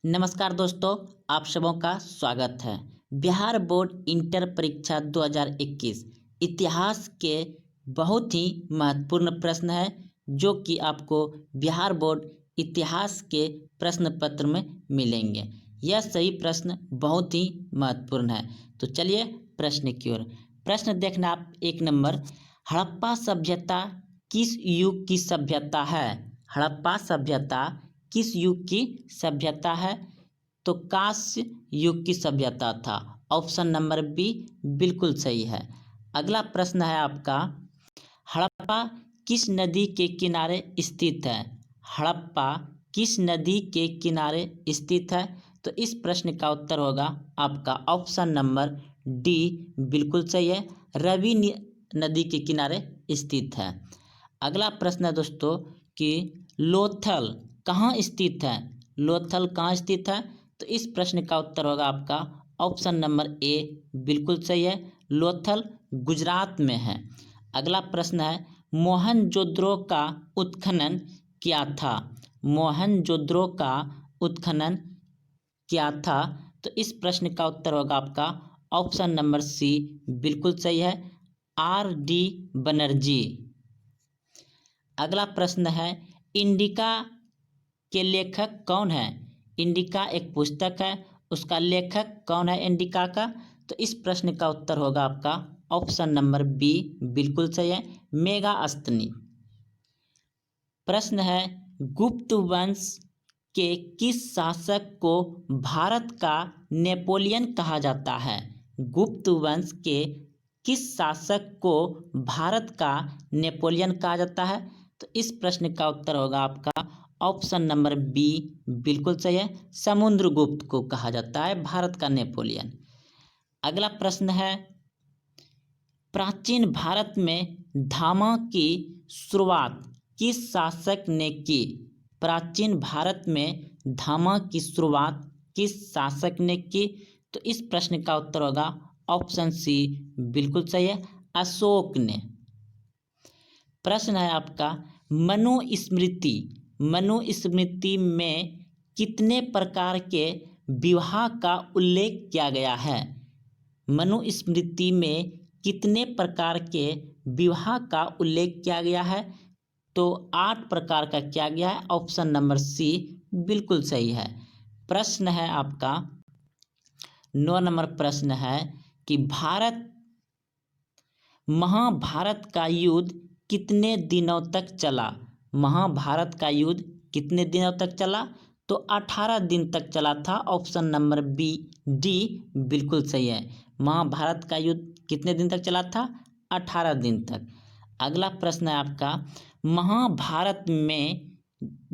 नमस्कार दोस्तों, आप सबों का स्वागत है। बिहार बोर्ड इंटर परीक्षा 2021 इतिहास के बहुत ही महत्वपूर्ण प्रश्न है जो कि आपको बिहार बोर्ड इतिहास के प्रश्न पत्र में मिलेंगे। यह सही प्रश्न बहुत ही महत्वपूर्ण है। तो चलिए प्रश्न की ओर। प्रश्न देखना आप 1 नंबर, हड़प्पा सभ्यता किस युग की सभ्यता है? हड़प्पा सभ्यता किस युग की सभ्यता है? तो कांस्य युग की सभ्यता था। ऑप्शन नंबर बी बिल्कुल सही है। अगला प्रश्न है आपका, हड़प्पा किस नदी के किनारे स्थित है? हड़प्पा किस नदी के किनारे स्थित है? तो इस प्रश्न का उत्तर होगा आपका ऑप्शन नंबर डी बिल्कुल सही है, रवि नदी के किनारे स्थित है। अगला प्रश्न है दोस्तों कि लोथल कहाँ स्थित है? लोथल कहाँ स्थित है? तो इस प्रश्न का उत्तर होगा आपका ऑप्शन नंबर ए बिल्कुल सही है, लोथल गुजरात में है। अगला प्रश्न है, मोहनजोदड़ो का उत्खनन क्या था? मोहनजोदड़ो का उत्खनन क्या था? तो इस प्रश्न का उत्तर होगा आपका ऑप्शन नंबर सी बिल्कुल सही है, आर डी बनर्जी। अगला प्रश्न है, इंडिका के लेखक कौन है? इंडिका एक पुस्तक है, उसका लेखक कौन है इंडिका का? तो इस प्रश्न का उत्तर होगा आपका ऑप्शन नंबर बी बिल्कुल सही है, मेगास्थनी। प्रश्न है, गुप्त वंश के किस शासक को भारत का नेपोलियन कहा जाता है? गुप्त वंश के किस शासक को भारत का नेपोलियन कहा जाता है? तो इस प्रश्न का उत्तर होगा आपका ऑप्शन नंबर बी बिल्कुल सही है, समुद्रगुप्त को कहा जाता है भारत का नेपोलियन। अगला प्रश्न है, प्राचीन भारत में धामा की शुरुआत किस शासक ने की? प्राचीन भारत में धामा की शुरुआत किस शासक ने की? तो इस प्रश्न का उत्तर होगा ऑप्शन सी बिल्कुल सही है, अशोक ने। प्रश्न है आपका, मनुस्मृति मनुस्मृति में कितने प्रकार के विवाह का उल्लेख किया गया है? मनुस्मृति में कितने प्रकार के विवाह का उल्लेख किया गया है? तो 8 प्रकार का किया गया है, ऑप्शन नंबर सी बिल्कुल सही है। प्रश्न है आपका 9 नंबर प्रश्न है कि महाभारत का युद्ध कितने दिनों तक चला? महाभारत का युद्ध कितने दिनों तक चला? तो 18 दिन तक चला था, ऑप्शन नंबर बी डी बिल्कुल सही है। महाभारत का युद्ध कितने दिन तक चला था? 18 दिन तक। अगला प्रश्न है आपका, महाभारत में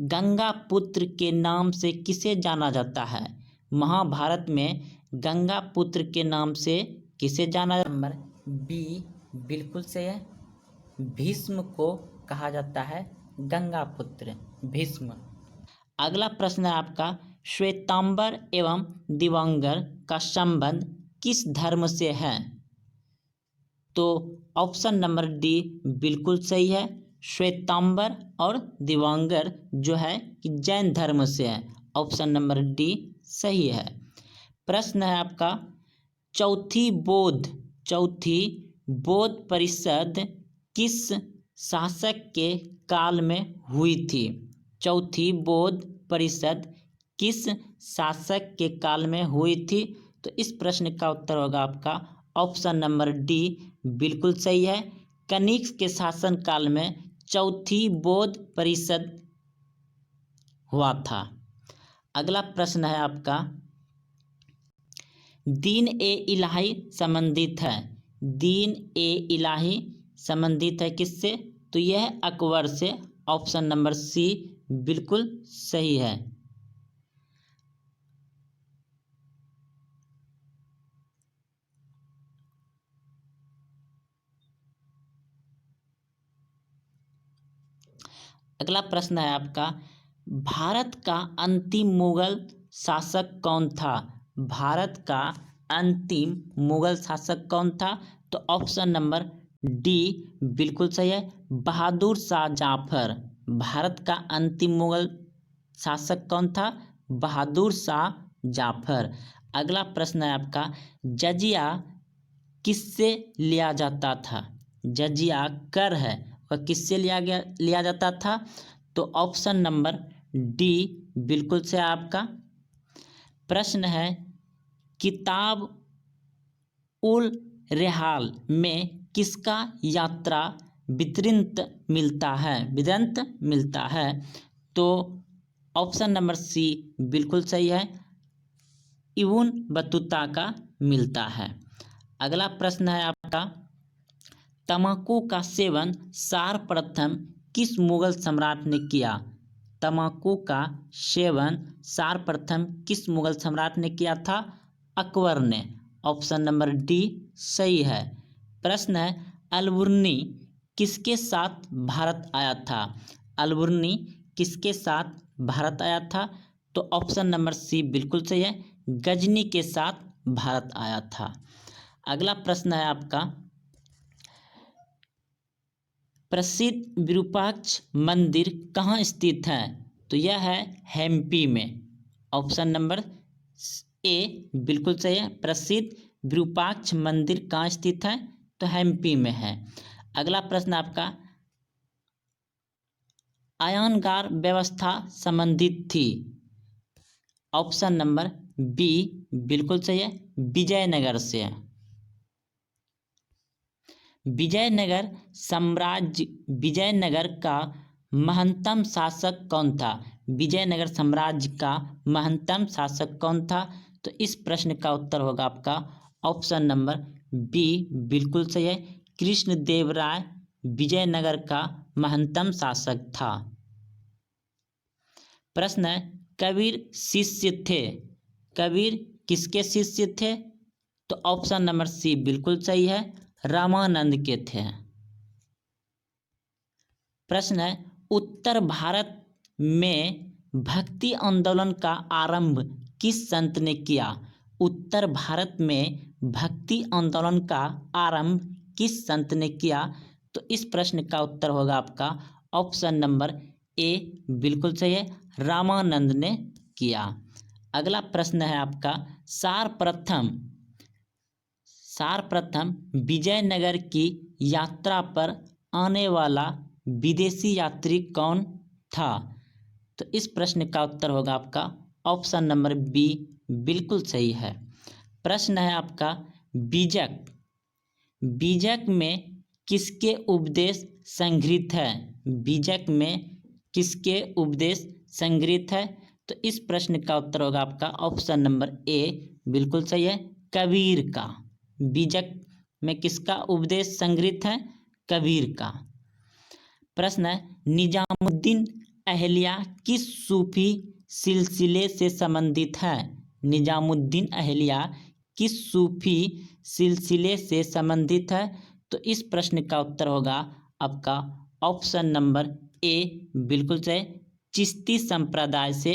गंगा पुत्र के नाम से किसे जाना जाता है? महाभारत में गंगा पुत्र के नाम से किसे जाना जाता है? नंबर बी बिल्कुल सही है, भीष्म को कहा जाता है गंगा पुत्र, भीष्म। अगला प्रश्न है आपका, श्वेतांबर एवं दिगंबर का संबंध किस धर्म से है? तो ऑप्शन नंबर डी बिल्कुल सही है, श्वेतांबर और दिगंबर जो है कि जैन धर्म से है, ऑप्शन नंबर डी सही है। प्रश्न है आपका, चौथी बौद्ध परिषद किस शासक के काल में हुई थी? चौथी बौद्ध परिषद किस शासक के काल में हुई थी? तो इस प्रश्न का उत्तर होगा आपका ऑप्शन नंबर डी बिल्कुल सही है, कनिष्क के शासन काल में चौथी बौद्ध परिषद हुआ था। अगला प्रश्न है आपका, दीन ए इलाही संबंधित है, दीन ए इलाही संबंधित है किससे? तो यह अकबर से, ऑप्शन नंबर सी बिल्कुल सही है। अगला प्रश्न है आपका, भारत का अंतिम मुगल शासक कौन था? भारत का अंतिम मुगल शासक कौन था? तो ऑप्शन नंबर डी बिल्कुल सही है, बहादुर शाह जाफर। भारत का अंतिम मुगल शासक कौन था? बहादुर शाह जाफर। अगला प्रश्न है आपका, जजिया किससे लिया जाता था? जजिया कर है वह किससे लिया जाता था? तो ऑप्शन नंबर डी बिल्कुल से आपका। प्रश्न है, किताब उल रेहाल में किसका यात्रा वृत्तांत मिलता है? तो ऑप्शन नंबर सी बिल्कुल सही है, इब्न बतूता का मिलता है। अगला प्रश्न है आपका, तम्बाकू का सेवन सर्वप्रथम किस मुगल सम्राट ने किया? तम्बाकू का सेवन सर्वप्रथम किस मुगल सम्राट ने किया था? अकबर ने। ऑप्शन नंबर डी सही है। प्रश्न है, अलबुर्नी किसके साथ भारत आया था? अलबुर्नी किसके साथ भारत आया था? तो ऑप्शन नंबर सी बिल्कुल सही है, गजनी के साथ भारत आया था। अगला प्रश्न है आपका, प्रसिद्ध विरूपाक्ष मंदिर कहाँ स्थित है? तो यह है हम्पी में। ऑप्शन नंबर ए बिल्कुल सही है, प्रसिद्ध विरूपाक्ष मंदिर कहाँ स्थित है? तो हम्पी में है। अगला प्रश्न आपका, आयनगार व्यवस्था संबंधित थी? ऑप्शन नंबर बी बिल्कुल सही है, विजयनगर से है। विजयनगर का महत्तम शासक कौन था? विजयनगर साम्राज्य का महत्तम शासक कौन था? तो इस प्रश्न का उत्तर होगा आपका ऑप्शन नंबर बी बिल्कुल सही है, कृष्णदेवराय विजयनगर का महत्तम शासक था। प्रश्न है, कबीर शिष्य थे? कबीर किसके शिष्य थे? तो ऑप्शन नंबर सी बिल्कुल सही है, रामानंद के थे। प्रश्न है, उत्तर भारत में भक्ति आंदोलन का आरंभ किस संत ने किया? उत्तर भारत में भक्ति आंदोलन का आरंभ किस संत ने किया? तो इस प्रश्न का उत्तर होगा आपका ऑप्शन नंबर ए बिल्कुल सही है, रामानंद ने किया। अगला प्रश्न है आपका, सर्वप्रथम विजयनगर की यात्रा पर आने वाला विदेशी यात्री कौन था? तो इस प्रश्न का उत्तर होगा आपका ऑप्शन नंबर बी बिल्कुल सही है। प्रश्न है आपका, बीजक में किसके उपदेश संग्रहित है? बीजक में किसके उपदेश संग्रहित है? तो इस प्रश्न का उत्तर होगा आपका ऑप्शन नंबर ए बिल्कुल सही है, कबीर का। बीजक में किसका उपदेश संग्रहित है? कबीर का। प्रश्न है, निजामुद्दीन अहलिया किस सूफी सिलसिले से संबंधित है? निजामुद्दीन अहलिया किस सूफी सिलसिले से संबंधित है? तो इस प्रश्न का उत्तर होगा आपका ऑप्शन नंबर ए बिल्कुल सही, चिश्ती संप्रदाय से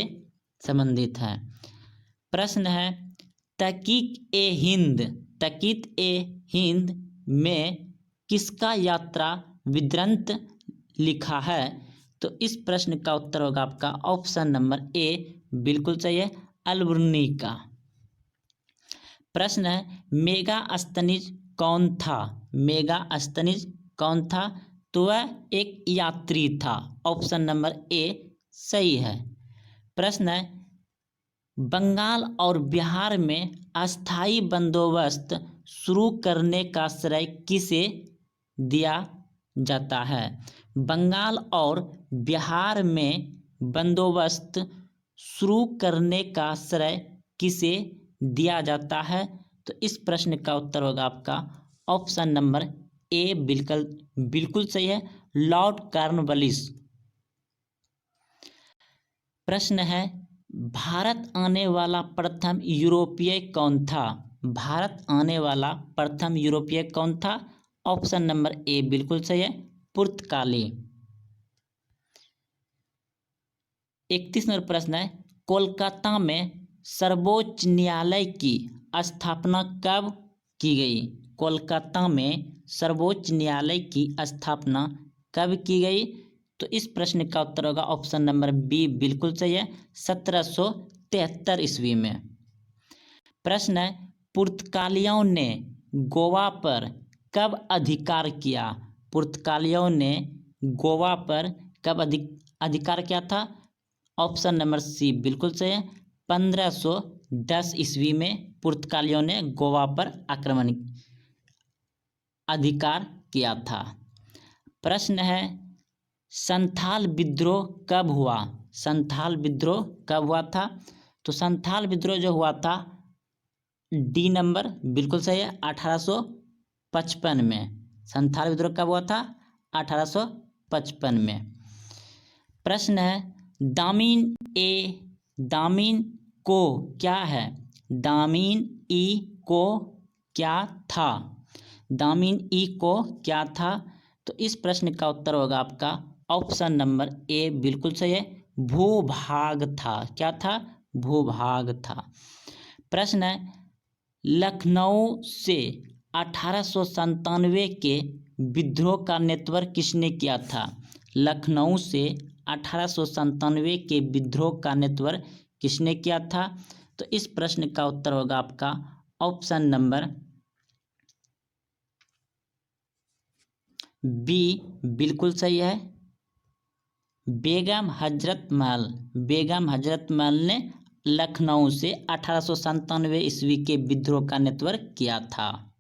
संबंधित है। प्रश्न है, तकीत ए हिंद में किसका यात्रा वृत्तांत लिखा है? तो इस प्रश्न का उत्तर होगा आपका ऑप्शन नंबर ए बिल्कुल सही है, अलबुर्नी का। प्रश्न है, मेगास्थनीज कौन था? मेगास्थनीज कौन था? तो वह एक यात्री था। ऑप्शन नंबर ए सही है। प्रश्न है, बंगाल और बिहार में अस्थायी बंदोबस्त शुरू करने का श्रेय किसे दिया जाता है? बंगाल और बिहार में बंदोबस्त शुरू करने का श्रेय किसे दिया जाता है? तो इस प्रश्न का उत्तर होगा आपका ऑप्शन नंबर ए बिल्कुल सही है, लॉर्ड कॉर्नवालिस। प्रश्न है, भारत आने वाला प्रथम यूरोपीय कौन था? भारत आने वाला प्रथम यूरोपीय कौन था? ऑप्शन नंबर ए बिल्कुल सही है, पुर्तगाली। 31 नंबर प्रश्न है, कोलकाता में सर्वोच्च न्यायालय की स्थापना कब की गई? कोलकाता में सर्वोच्च न्यायालय की स्थापना कब की गई? तो इस प्रश्न का उत्तर होगा ऑप्शन नंबर बी बिल्कुल सही है, 1793 1873 ईस्वी में। प्रश्न है, पुर्तगालियों ने गोवा पर कब अधिकार किया? पुर्तगालियों ने गोवा पर कब अधिकार किया था? ऑप्शन नंबर सी बिल्कुल सही है, 1510 ईस्वी में पुर्तगालियों ने गोवा पर आक्रमण अधिकार किया था। प्रश्न है, संथाल विद्रोह कब हुआ? संथाल विद्रोह कब हुआ था? तो संथाल विद्रोह जो हुआ था, डी नंबर बिल्कुल सही है, 1855 में। संथाल विद्रोह कब हुआ था? 1855 में। प्रश्न है, दामिन को क्या है? दामिन ई को क्या था? दामिन ई को क्या था? तो इस प्रश्न का उत्तर होगा आपका ऑप्शन नंबर ए बिल्कुल सही है, भूभाग था। क्या था? भूभाग था। प्रश्न है, लखनऊ से 1897 के विद्रोह का नेतृत्व किसने किया था? लखनऊ से 1897 के विद्रोह का नेतृत्व किसने किया था? तो इस प्रश्न का उत्तर होगा आपका ऑप्शन नंबर बी बिल्कुल सही है, बेगम हजरत महल। बेगम हजरत महल ने लखनऊ से 1897 ईस्वी के विद्रोह का नेतृत्व किया था।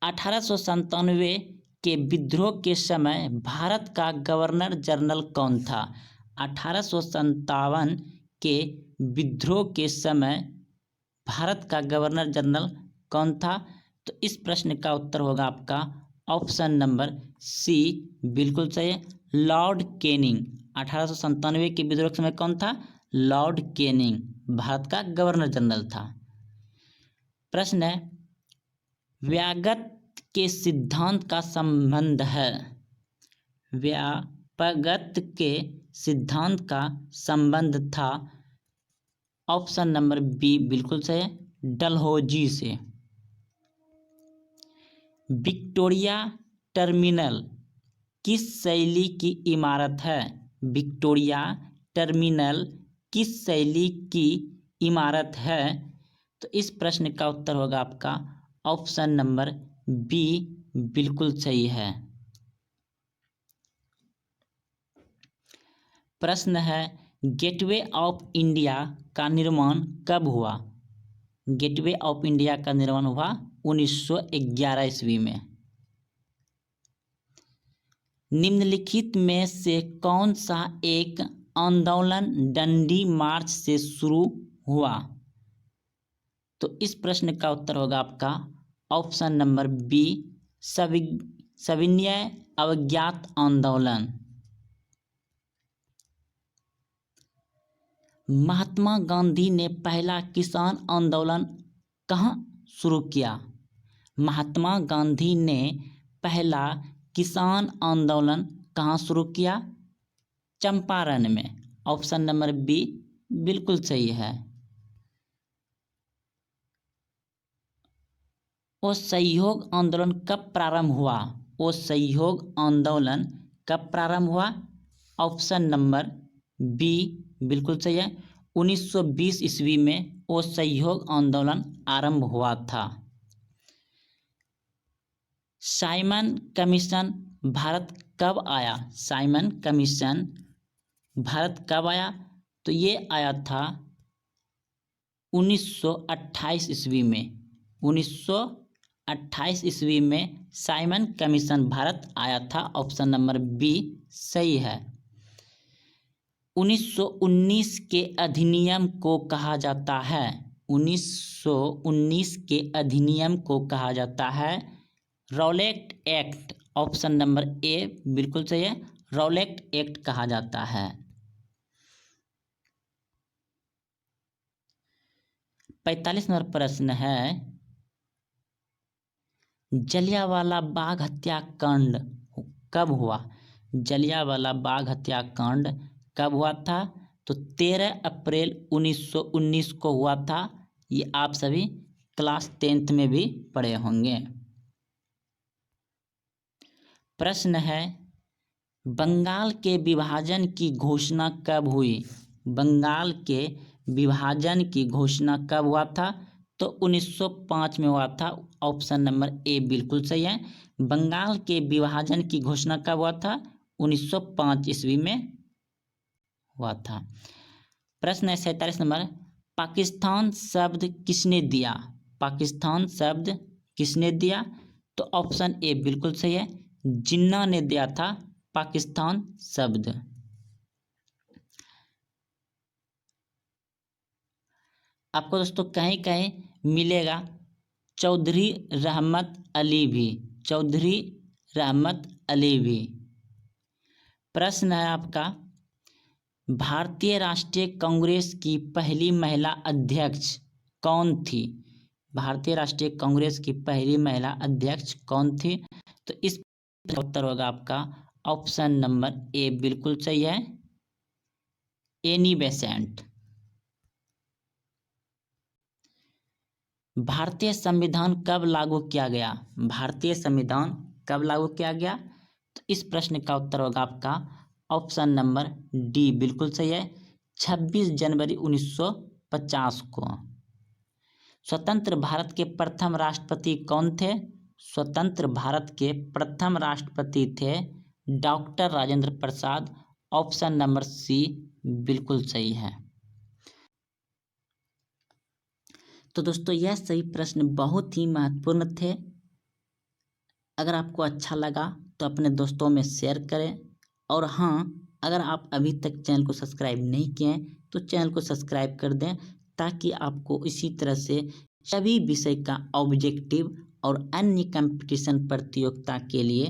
1897 के विद्रोह के समय भारत का गवर्नर जनरल कौन था? 1857 के विद्रोह के समय भारत का गवर्नर जनरल कौन था? तो इस प्रश्न का उत्तर होगा आपका ऑप्शन नंबर सी बिल्कुल सही है, लॉर्ड कैनिंग। 1897 के विद्रोह के समय कौन था? लॉर्ड कैनिंग भारत का गवर्नर जनरल था। प्रश्न है, व्यागत के सिद्धांत का संबंध है? व्यापगत के सिद्धांत का संबंध था, ऑप्शन नंबर बी बिल्कुल सही है, डलहौजी से। विक्टोरिया टर्मिनल किस शैली की इमारत है? विक्टोरिया टर्मिनल किस शैली की इमारत है? तो इस प्रश्न का उत्तर होगा आपका ऑप्शन नंबर बी बिल्कुल सही है। प्रश्न है, गेटवे ऑफ इंडिया का निर्माण कब हुआ? गेटवे ऑफ इंडिया का निर्माण हुआ 1911 ईस्वी में। निम्नलिखित में से कौन सा एक आंदोलन डंडी मार्च से शुरू हुआ? तो इस प्रश्न का उत्तर होगा आपका ऑप्शन नंबर बी, सविनय अवज्ञात आंदोलन। महात्मा गांधी ने पहला किसान आंदोलन कहाँ शुरू किया? महात्मा गांधी ने पहला किसान आंदोलन कहाँ शुरू किया? चंपारण में। ऑप्शन नंबर बी बिल्कुल सही है। वो सहयोग आंदोलन कब प्रारंभ हुआ? वो सहयोग आंदोलन कब प्रारंभ हुआ? ऑप्शन नंबर बी बिल्कुल सही है, 1920 ईस्वी में वो सहयोग आंदोलन आरंभ हुआ था। साइमन कमीशन भारत कब आया? साइमन कमीशन भारत कब आया? तो ये आया था 1928 ईस्वी में। 1928 ईस्वी में साइमन कमीशन भारत आया था। ऑप्शन नंबर बी सही है। 1919 के अधिनियम को कहा जाता है? 1919 के अधिनियम को कहा जाता है Rowlatt act. Option number A बिल्कुल सही है, रॉलेट एक्ट कहा जाता है। 45 नंबर प्रश्न है, जलियांवाला बाग हत्याकांड कब हुआ? जलियांवाला बाग हत्याकांड कब हुआ था? तो 13 अप्रैल 1919 को हुआ था। ये आप सभी क्लास 10th में भी पढ़े होंगे। प्रश्न है, बंगाल के विभाजन की घोषणा कब हुई? बंगाल के विभाजन की घोषणा कब हुआ था? तो 1905 में हुआ था। ऑप्शन नंबर ए बिल्कुल सही है। बंगाल के विभाजन की घोषणा कब हुआ था? 1905 ईस्वी में हुआ था। प्रश्न है 47 नंबर, पाकिस्तान शब्द किसने दिया? पाकिस्तान शब्द किसने दिया? तो ऑप्शन ए बिल्कुल सही है, जिन्ना ने दिया था पाकिस्तान शब्द। आपको दोस्तों कहीं कहीं मिलेगा चौधरी रहमत अली भी, चौधरी रहमत अली भी। प्रश्न है आपका, भारतीय राष्ट्रीय कांग्रेस की पहली महिला अध्यक्ष कौन थी? भारतीय राष्ट्रीय कांग्रेस की पहली महिला अध्यक्ष कौन थी? तो इस उत्तर होगा आपका ऑप्शन नंबर ए बिल्कुल सही है, एनी बेसेंट। भारतीय संविधान कब लागू किया गया? भारतीय संविधान कब लागू किया गया? तो इस प्रश्न का उत्तर होगा आपका ऑप्शन नंबर डी बिल्कुल सही है, 26 जनवरी 1950 को। स्वतंत्र भारत के प्रथम राष्ट्रपति कौन थे? स्वतंत्र भारत के प्रथम राष्ट्रपति थे doctor Rajendra Prasad. Option number C बिल्कुल सही है। तो दोस्तों यह सही प्रश्न बहुत ही महत्वपूर्ण थे। अगर आपको अच्छा लगा तो अपने दोस्तों में शेयर करें, और हाँ, अगर आप अभी तक चैनल को सब्सक्राइब नहीं किए हैं तो चैनल को सब्सक्राइब कर दें, ताकि आपको इसी तरह से सभी विषय का ऑब्जेक्टिव और अन्य कंपटीशन प्रतियोगिता के लिए